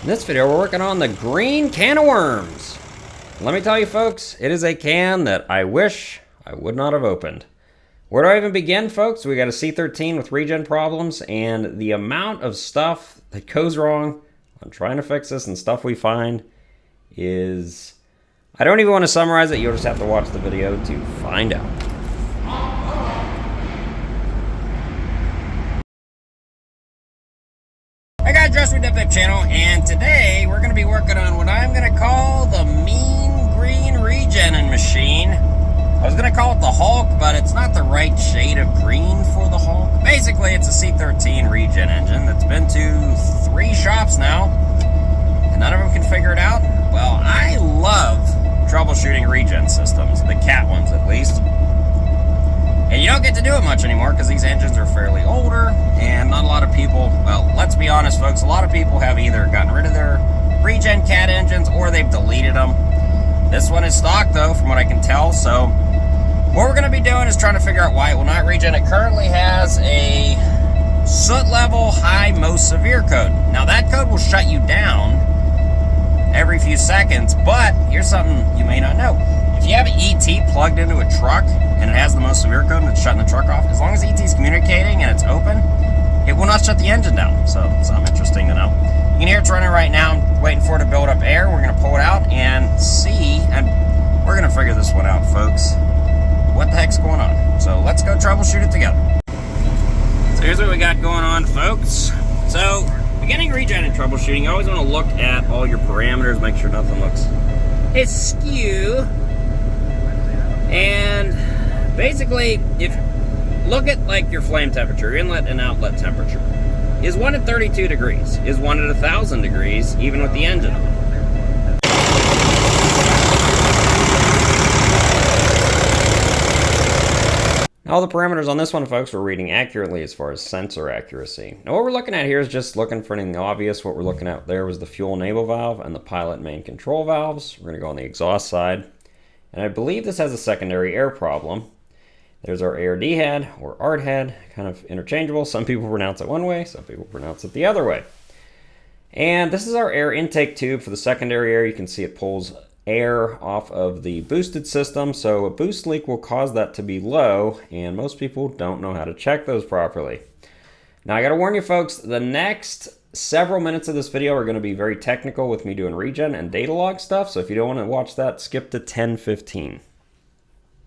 In this video, we're working on the green can of worms. Let me tell you folks, it is a can that I wish I would not have opened. Where do I even begin, folks? We got a C13 with regen problems, and the amount of stuff that goes wrong on trying to fix this and stuff we find is... I don't even want to summarize it, you'll just have to watch the video to find out. Hey guys, Dress with Dip channel, and today we're going to be working on what I'm going to call the mean green regenning machine. I was going to call it the Hulk, but it's not the right shade of green for the Hulk. Basically, it's a C13 regen engine that's been to 3 shops now, and none of them can figure it out. Well, I love troubleshooting regen systems, the cat ones at least. And you don't get to do it much anymore because these engines are fairly older, and not a lot of people, well, let's be honest folks, a lot of people have either gotten rid of their regen cat engines or they've deleted them. This one is stock though, from what I can tell, so what we're going to be doing is trying to figure out why it will not regen. It currently has a soot level high most severe code. Now that code will shut you down every few seconds, but here's something you may not know. If you have an ET plugged into a truck and it has the most severe code and it's shutting the truck off, as long as ET is communicating and it's open, it will not shut the engine down. So, something interesting to know. You can hear it's running right now. I'm waiting for it to build up air. We're going to pull it out and see, and we're going to figure this one out, folks. What the heck's going on? So, let's go troubleshoot it together. So, here's what we got going on, folks. So, beginning regen and troubleshooting, you always want to look at all your parameters, make sure nothing looks askew. And basically, if look at like your flame temperature, your inlet and outlet temperature. Is one at 32 degrees? Is one at 1,000 degrees, even with the engine on? All the parameters on this one, folks, we're reading accurately as far as sensor accuracy. Now what we're looking at here is just looking for anything obvious. What we're looking at there was the fuel enable valve and the pilot main control valves. We're going to go on the exhaust side. And I believe this has a secondary air problem. There's our ARD head or ARD head, kind of interchangeable. Some people pronounce it one way, some people pronounce it the other way. And this is our air intake tube for the secondary air. You can see it pulls air off of the boosted system, so a boost leak will cause that to be low, and most people don't know how to check those properly. Now I gotta warn you folks, the next several minutes of this video are going to be very technical with me doing regen and data log stuff, so if you don't want to watch that, skip to 10:15.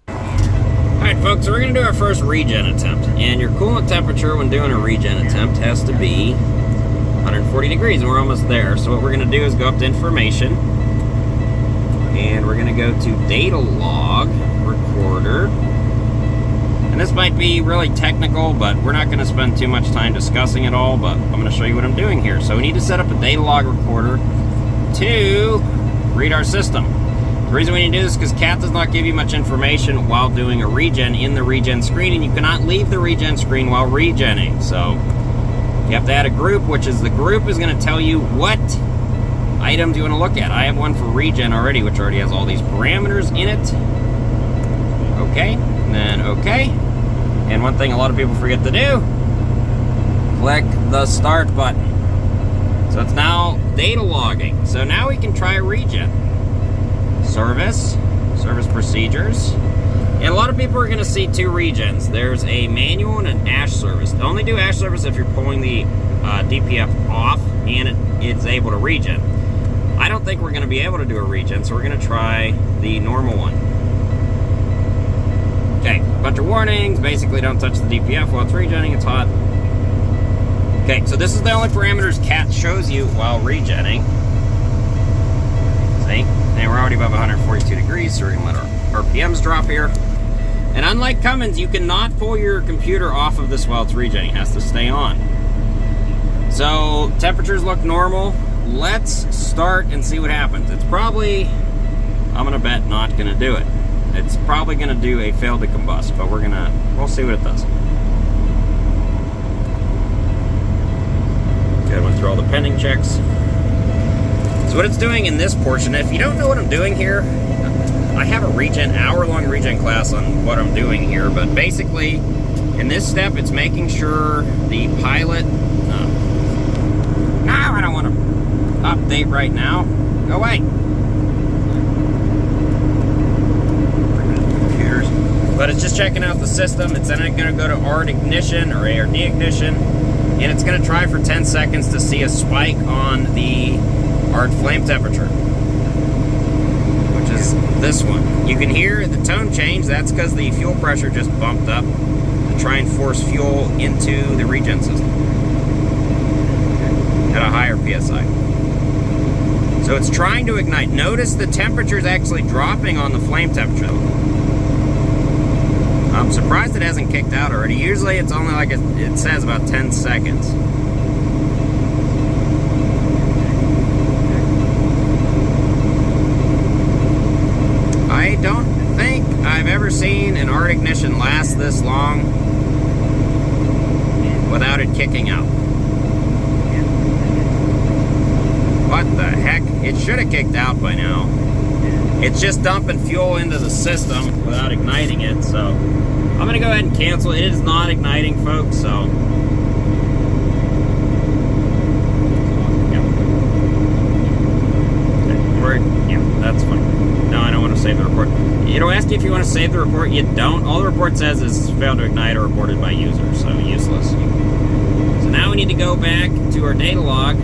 Alright folks, so we're going to do our first regen attempt, and your coolant temperature when doing a regen attempt has to be 140 degrees, and we're almost there. So what we're going to do is go up to information, and we're going to go to data log recorder. And this might be really technical, but we're not going to spend too much time discussing it all, but I'm going to show you what I'm doing here. So we need to set up a data log recorder to read our system. The reason we need to do this is because CAT does not give you much information while doing a regen in the regen screen, and you cannot leave the regen screen while regenning. So you have to add a group, which is the group is going to tell you what items you want to look at. I have one for regen already, which already has all these parameters in it. Okay, and then okay. And one thing a lot of people forget to do, click the start button. So it's now data logging. So now we can try regen. Service procedures. And a lot of people are going to see 2 regens. There's a manual and an ash service. Only do ash service if you're pulling the DPF off and it's able to regen. I don't think we're going to be able to do a regen, so we're going to try the normal one. Okay, bunch of warnings. Basically, don't touch the DPF while it's regenning. It's hot. Okay, so this is the only parameters CAT shows you while regenning. See? And we're already above 142 degrees, so we're going to let our RPMs drop here. And unlike Cummins, you cannot pull your computer off of this while it's regenning. It has to stay on. So, temperatures look normal. Let's start and see what happens. It's probably, I'm going to bet, not going to do it. It's probably going to do a fail to combust, but we'll see what it does. Okay, I went through all the pending checks. So what it's doing in this portion, if you don't know what I'm doing here, I have a hour-long regen class on what I'm doing here, but basically, in this step, it's making sure the pilot, no, I don't want to update right now. Go away. Computers. But it's just checking out the system. It's then going to go to ARD ignition or ARD ignition, and it's going to try for 10 seconds to see a spike on the ARD flame temperature, which is this one. You can hear the tone change. That's because the fuel pressure just bumped up to try and force fuel into the regen system at a higher PSI. So it's trying to ignite. Notice the temperature is actually dropping on the flame temperature. I'm surprised it hasn't kicked out already. Usually it's only like it says about 10 seconds. I don't think I've ever seen an ARD ignition last this long without it kicking out. What the heck? It should have kicked out by now. It's just dumping fuel into the system without igniting it, so I'm going to go ahead and cancel. It is not igniting, folks, so yeah, that's fine. No, I don't want to save the report. It'll ask you if you want to save the report. You don't. All the report says is failed to ignite or reported by user, so useless. So now we need to go back to our data log,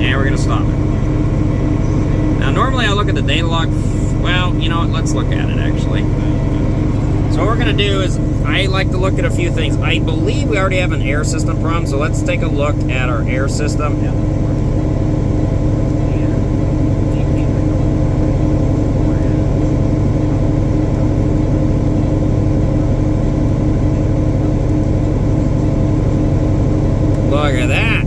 and we're going to stop it. Now, normally I look at the data log. Well, you know what? Let's look at it, actually. So what we're going to do is, I like to look at a few things. I believe we already have an air system problem, so let's take a look at our air system. Look at that.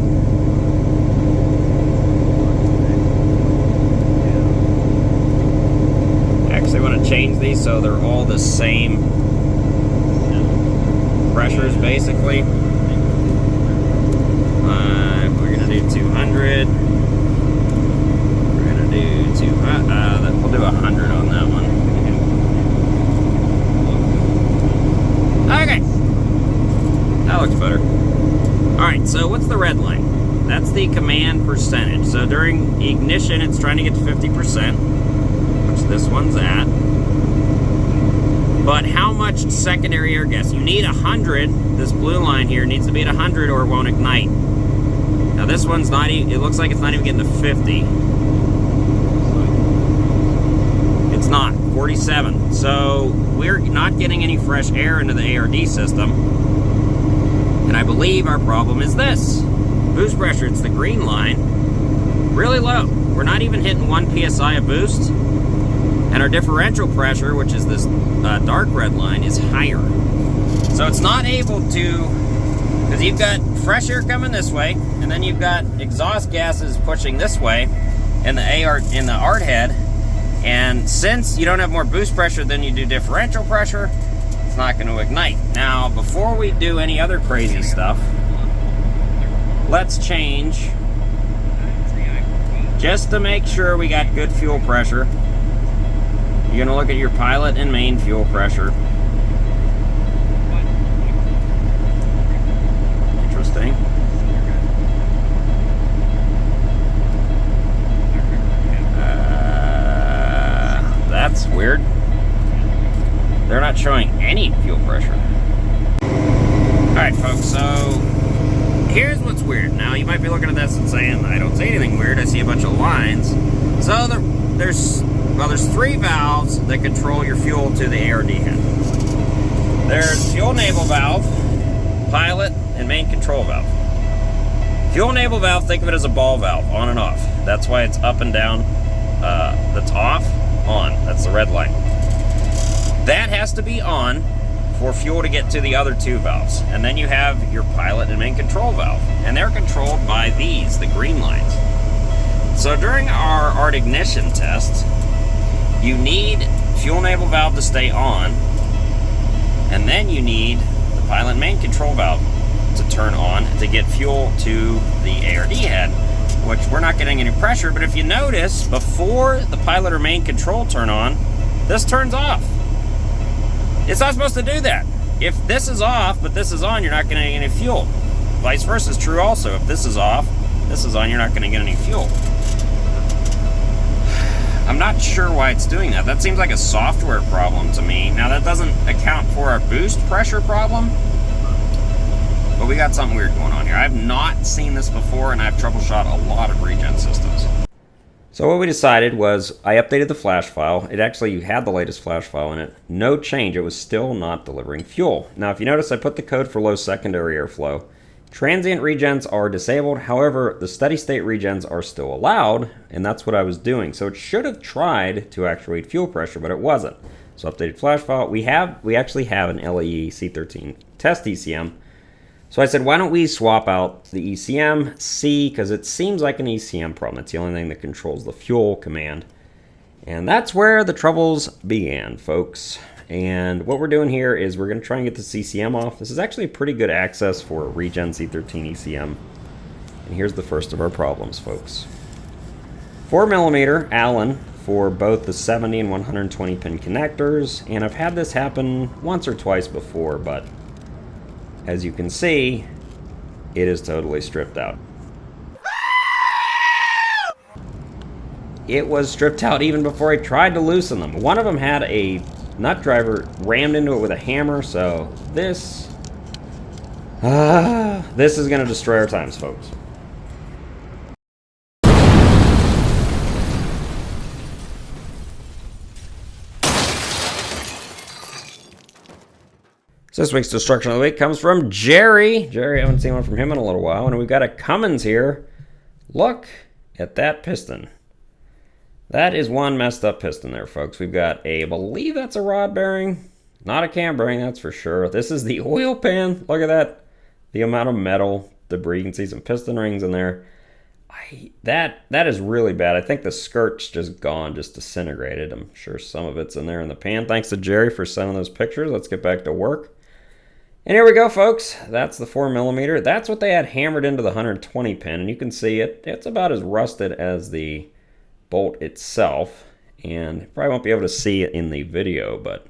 Actually, I want to change these so they're all the same pressures, basically. We're going to do 200. We're going to do 200. We'll do 100 on that one. Okay. That looks better. Alright, so what's the red line? That's the command percentage. So during ignition, it's trying to get to 50%, which this one's at. But how much secondary air gas? You need 100. This blue line here needs to be at 100 or it won't ignite. Now this one's not even, it looks like it's not even getting to 50. It's not, 47. So we're not getting any fresh air into the ARD system. And I believe our problem is this. Boost pressure, it's the green line, really low. We're not even hitting 1 PSI of boost. And our differential pressure, which is this dark red line, is higher. So it's not able to, because you've got fresh air coming this way, and then you've got exhaust gases pushing this way in the ARD head. And since you don't have more boost pressure than you do differential pressure, it's not going to ignite. Now, before we do any other crazy stuff, let's change, just to make sure we got good fuel pressure. You're going to look at your pilot and main fuel pressure. Interesting. That's weird. They're not showing any fuel pressure. Alright, folks, so here's what's weird. Now, you might be looking at this and saying, I don't see anything weird. I see a bunch of lines. So there's 3 valves that control your fuel to the ARD head. There's fuel enable valve, pilot, and main control valve. Fuel enable valve, think of it as a ball valve, on and off. That's why it's up and down. That's off, on. That's the red line. That has to be on for fuel to get to the other 2 valves. And then you have your pilot and main control valve. And they're controlled by these, the green lines. So during our ARD ignition test, you need fuel enable valve to stay on, and then you need the pilot and main control valve to turn on to get fuel to the ARD head, which we're not getting any pressure. But if you notice, before the pilot or main control turn on, this turns off. It's not supposed to do that. If this is off, but this is on, you're not getting any fuel. vice versa is true also. If this is off, this is on, you're not going to get any fuel. I'm not sure why it's doing that. That seems like a software problem to me. Now, that doesn't account for our boost pressure problem, but we got something weird going on here. I've not seen this before, and I've troubleshot a lot of Regen systems. So what we decided was I updated the flash file. It actually had the latest flash file in it. No change. It was still not delivering fuel. Now, if you notice, I put the code for low secondary airflow. Transient regens are disabled. However, the steady state regens are still allowed, and that's what I was doing. So it should have tried to actuate fuel pressure, but it wasn't. So updated flash file. We actually have an LAE C13 test ECM. So I said, why don't we swap out the ECM C, because it seems like an ECM problem. It's the only thing that controls the fuel command. And that's where the troubles began, folks. And what we're doing here is we're going to try and get the CCM off. This is actually a pretty good access for a Regen C13 ECM. And here's the first of our problems, folks. 4mm Allen for both the 70 and 120 pin connectors. And I've had this happen once or twice before, but as you can see, it is totally stripped out. It was stripped out even before I tried to loosen them. One of them had a nut driver rammed into it with a hammer, so this is going to destroy our times, folks. So this week's destruction of the week comes from Jerry. Jerry, I haven't seen one from him in a little while, and we've got a Cummins here. Look at that piston. That is one messed up piston there, folks. We've got I believe that's a rod bearing. Not a cam bearing, that's for sure. This is the oil pan. Look at that. The amount of metal debris. You can see some piston rings in there. That is really bad. I think the skirt's just gone, just disintegrated. I'm sure some of it's in there in the pan. Thanks to Jerry for sending those pictures. Let's get back to work. And here we go, folks. That's the 4mm. That's what they had hammered into the 120 pin. And you can see it's about as rusted as the bolt itself, and you probably won't be able to see it in the video, but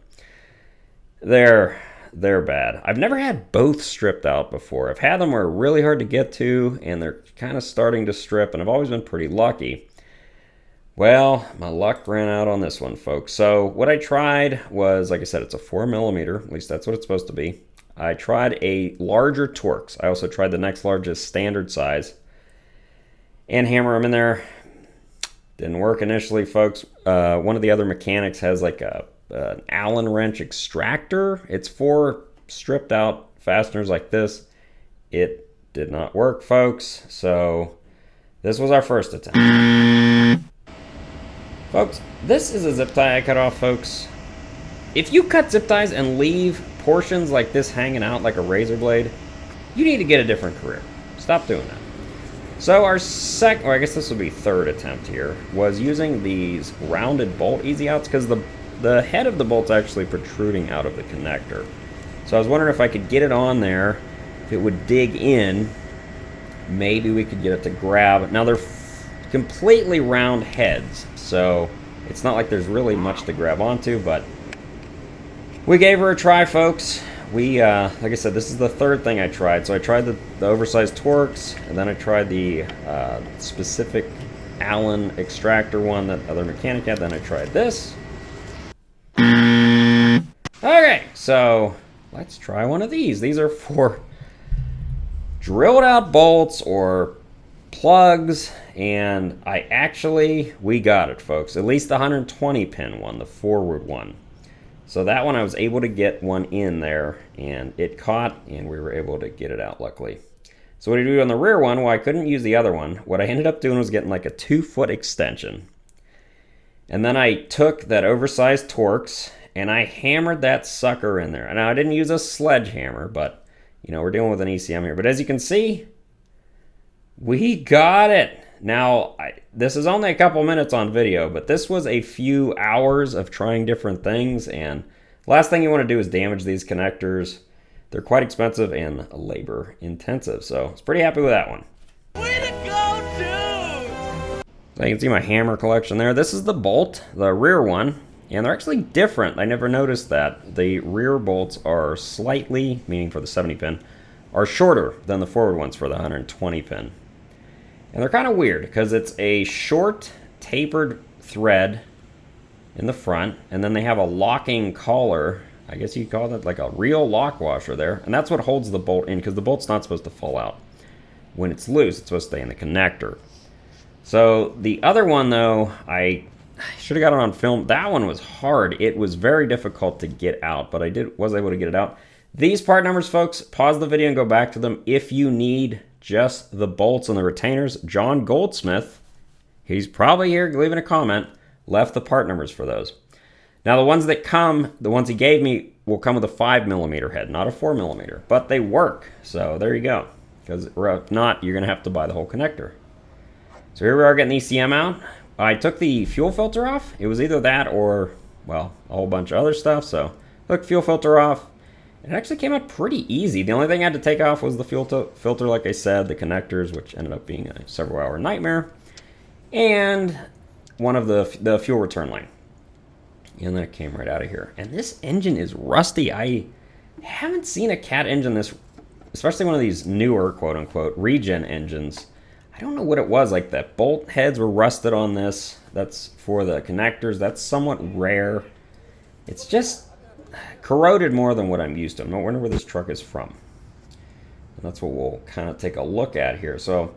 they're bad. I've never had both stripped out before. I've had them where they're really hard to get to, and they're kind of starting to strip, and I've always been pretty lucky. Well, my luck ran out on this one, folks. So what I tried was, like I said, it's a 4mm, at least that's what it's supposed to be. I tried a larger Torx. I also tried the next largest standard size, and hammer them in there. Didn't work initially, folks. One of the other mechanics has like an Allen wrench extractor. It's for stripped out fasteners like this. It did not work, folks. So this was our first attempt. Folks, this is a zip tie I cut off, folks. If you cut zip ties and leave portions like this hanging out like a razor blade, you need to get a different career. Stop doing that. So our second, or I guess this will be third attempt here, was using these rounded bolt easy outs, because the head of the bolt's actually protruding out of the connector. So I was wondering if I could get it on there, if it would dig in, maybe we could get it to grab. Now they're completely round heads, so it's not like there's really much to grab onto, but we gave her a try, folks. Like I said, this is the third thing I tried. So I tried the oversized Torx, and then I tried the specific Allen extractor one that other mechanic had. Then I tried this. Okay, so let's try one of these. These are for drilled out bolts or plugs, and we got it, folks. At least the 120 pin one, the forward one. So that one I was able to get one in there, and it caught, and we were able to get it out, luckily. So what did I do on the rear one? Well, I couldn't use the other one. What I ended up doing was getting like a 2-foot extension. And then I took that oversized Torx, and I hammered that sucker in there. Now, I didn't use a sledgehammer, but, you know, we're dealing with an ECM here. But as you can see, we got it. Now, this is only a couple minutes on video, but this was a few hours of trying different things, and last thing you want to do is damage these connectors. They're quite expensive and labor intensive, so I was pretty happy with that one. Way to go, dude! So you can see my hammer collection there. This is the bolt, the rear one, and they're actually different. I never noticed that. The rear bolts are slightly, meaning for the 70 pin, are shorter than the forward ones for the 120 pin. And they're kind of weird because it's a short tapered thread in the front, and then they have a locking collar. I guess you call it like a real lock washer there, and that's what holds the bolt in, because the bolt's not supposed to fall out. When it's loose, it's supposed to stay in the connector. So the other one, though, I should have got it on film. That one was hard. It was very difficult to get out, but I was able to get it out. These part numbers, folks, pause the video and go back to them if you need just the bolts and the retainers. John Goldsmith, he's probably here leaving a comment, left the part numbers for those. Now the ones that come, the ones he gave me, will come with a 5mm head, not a 4mm, but they work. So there you go. Because if not, you're going to have to buy the whole connector. So here we are getting the ECM out. I took the fuel filter off. It was either that or, well, a whole bunch of other stuff. So took fuel filter off. It actually came out pretty easy. The only thing I had to take off was the fuel filter, like I said, the connectors, which ended up being a several-hour nightmare, and one of the fuel return line. And then it came right out of here. And this engine is rusty. I haven't seen a cat engine this, especially one of these newer, quote-unquote, Regen engines. I don't know what it was. Like, the bolt heads were rusted on this. That's for the connectors. That's somewhat rare. It's just corroded more than what I'm used to. I wonder where this truck is from. And that's what we'll kind of take a look at here. So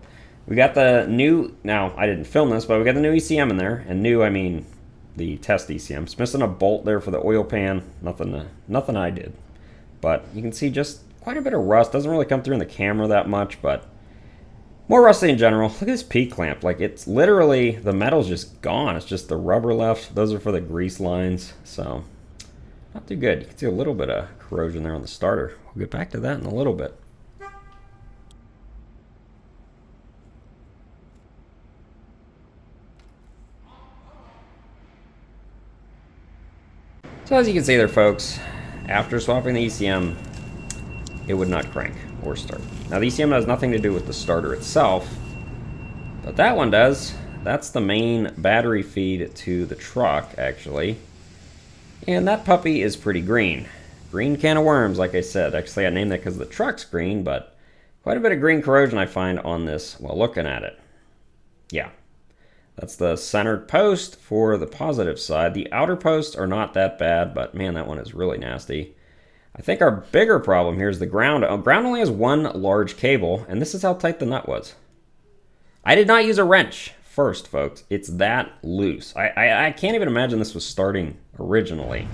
we got the new, now I didn't film this, but we got the new ECM in there. And new, I mean the test ECM. It's missing a bolt there for the oil pan. Nothing I did. But you can see just quite a bit of rust. Doesn't really come through in the camera that much, but more rusty in general. Look at this P-clamp. Like, it's literally, the metal's just gone. It's just the rubber left. Those are for the grease lines. So not too good. You can see a little bit of corrosion there on the starter. We'll get back to that in a little bit. So as you can see there, folks, after swapping the ECM, it would not crank or start. Now the ECM has nothing to do with the starter itself, but that one does. That's the main battery feed to the truck, actually. And that puppy is pretty green. Green can of worms, like I said. Actually, I named that because the truck's green, but quite a bit of green corrosion I find on this while looking at it. Yeah, that's the centered post for the positive side. The outer posts are not that bad, but man, that one is really nasty. I think our bigger problem here is the ground. Ground only has one large cable, and this is how tight the nut was. I did not use a wrench first, folks. It's that loose. I can't even imagine this was starting originally.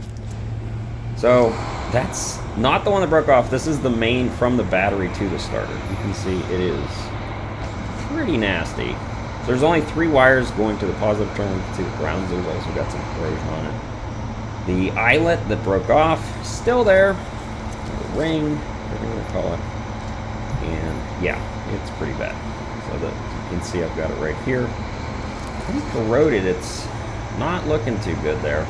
So that's not the one that broke off. This is the main from the battery to the starter. You can see it is pretty nasty. So there's only 3 wires going to the positive terminal. You can see the ground zoom's also got some corrosion on it. The eyelet that broke off, still there. The ring, whatever you want to call it. And yeah, it's pretty bad. So that you can see I've got it right here. Pretty corroded. It's not looking too good there.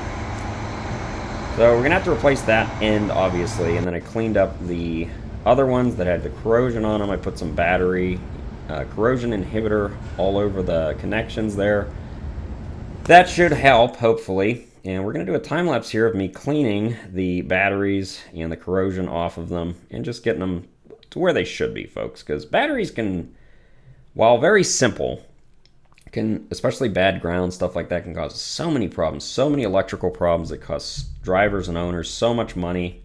So we're gonna have to replace that end, obviously, and then I cleaned up the other ones that had the corrosion on them. I put some battery corrosion inhibitor all over the connections there. That should help, hopefully. And we're gonna do a time lapse here of me cleaning the batteries and the corrosion off of them and just getting them to where they should be, folks. Because batteries can, while very simple, can, especially bad ground, stuff like that, can cause so many problems, so many electrical problems that cost drivers and owners so much money,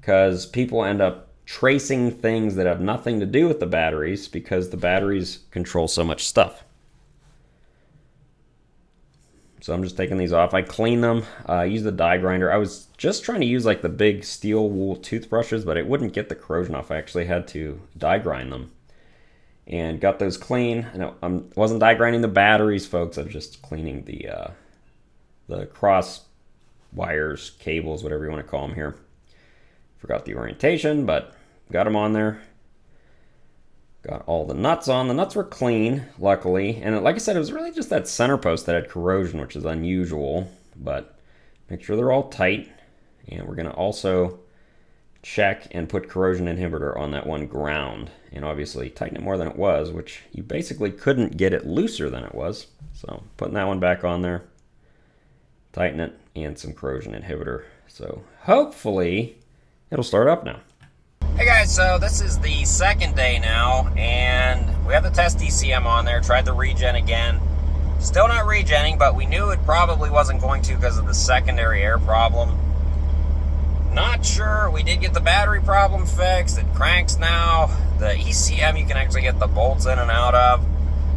because people end up tracing things that have nothing to do with the batteries because the batteries control so much stuff. So I'm just taking these off. I clean them, use the die grinder. I was just trying to use like the big steel wool toothbrushes, but it wouldn't get the corrosion off. I actually had to die grind them. And got those clean. I wasn't die grinding the batteries, folks. I was just cleaning the cross wires, cables, whatever you want to call them here. Forgot the orientation, but got them on there. Got all the nuts on. The nuts were clean, luckily. And like I said, it was really just that center post that had corrosion, which is unusual. But make sure they're all tight. And we're going to also check and put corrosion inhibitor on that one ground. And obviously tighten it more than it was, which you basically couldn't get it looser than it was. So putting that one back on there. Tighten it and some corrosion inhibitor. So hopefully it'll start up now. Hey guys, so this is the second day now, and we have the test DCM on there, tried the regen again. Still not regenning, but we knew it probably wasn't going to because of the secondary air problem. Not sure. We did get the battery problem fixed. It cranks now. The ECM you can actually get the bolts in and out of.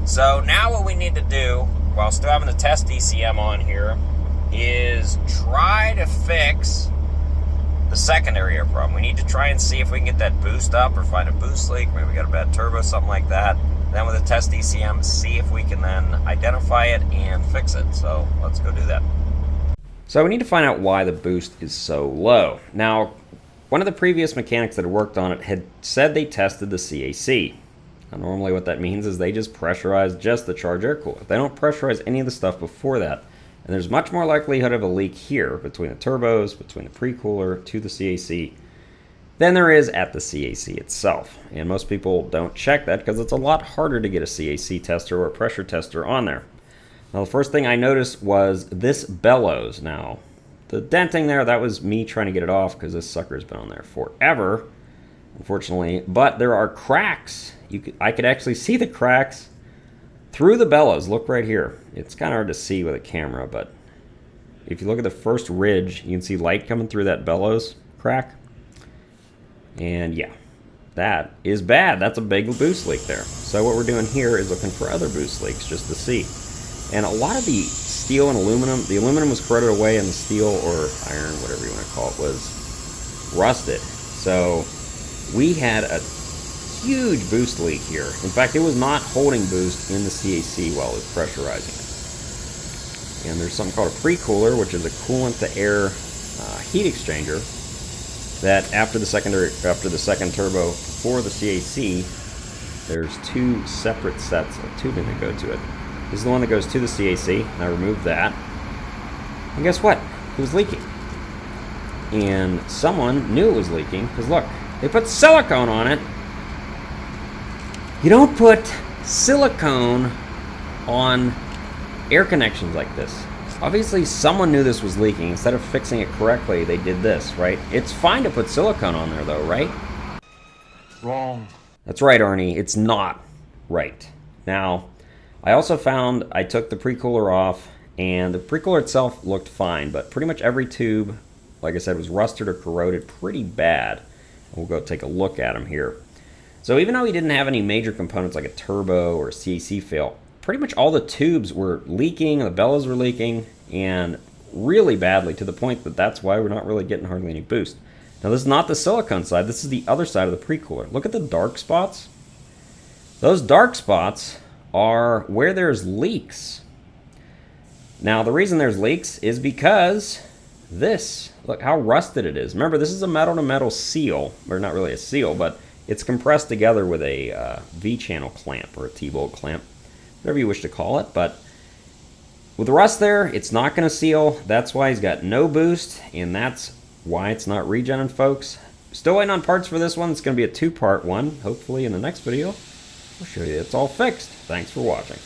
So now what we need to do, while still having the test DCM on here, is try to fix the secondary air problem. We need to try and see if we can get that boost up or find a boost leak. Maybe we got a bad turbo, something like that. Then with the test DCM, see if we can then identify it and fix it. So let's go do that. So we need to find out why the boost is so low. Now, one of the previous mechanics that had worked on it had said they tested the CAC. Now, normally what that means is they just pressurize just the charge air cooler. They don't pressurize any of the stuff before that. And there's much more likelihood of a leak here between the turbos, between the pre-cooler to the CAC, than there is at the CAC itself. And most people don't check that because it's a lot harder to get a CAC tester or a pressure tester on there. Now the first thing I noticed was this bellows. Now, the denting there, that was me trying to get it off because this sucker's been on there forever, unfortunately. But there are cracks. I could actually see the cracks through the bellows. Look right here. It's kind of hard to see with a camera, but if you look at the first ridge, you can see light coming through that bellows crack. And yeah, that is bad. That's a big boost leak there. So what we're doing here is looking for other boost leaks just to see. And a lot of the steel and aluminum, the aluminum was corroded away and the steel or iron, whatever you want to call it, was rusted. So we had a huge boost leak here. In fact, it was not holding boost in the CAC while it was pressurizing it. And there's something called a pre-cooler, which is a coolant to air heat exchanger that after the second turbo for the CAC, there's two separate sets of tubing that go to it. This is the one that goes to the CAC, and I removed that. And guess what? It was leaking. And someone knew it was leaking, because look, they put silicone on it. You don't put silicone on air connections like this. Obviously, someone knew this was leaking. Instead of fixing it correctly, they did this, right? It's fine to put silicone on there, though, right? Wrong. That's right, Arnie. It's not right. Now, I also found I took the pre-cooler off, and the pre-cooler itself looked fine, but pretty much every tube, like I said, was rusted or corroded pretty bad. We'll go take a look at them here. So even though he didn't have any major components like a turbo or a CAC fail, pretty much all the tubes were leaking, the bellows were leaking, and really badly, to the point that that's why we're not really getting hardly any boost. Now this is not the silicone side, this is the other side of the pre-cooler. Look at the dark spots. Those dark spots are where there's leaks. Now the reason there's leaks is because this, look how rusted it is. Remember, this is a metal to metal seal, or not really a seal, but it's compressed together with a V-channel clamp or a T-bolt clamp, whatever you wish to call it. But with the rust there, it's not going to seal. That's why he's got no boost, and that's why it's not regenning, folks. Still waiting on parts for this one. It's going to be a two-part one. Hopefully in the next video, I'll show you it's all fixed. Thanks for watching.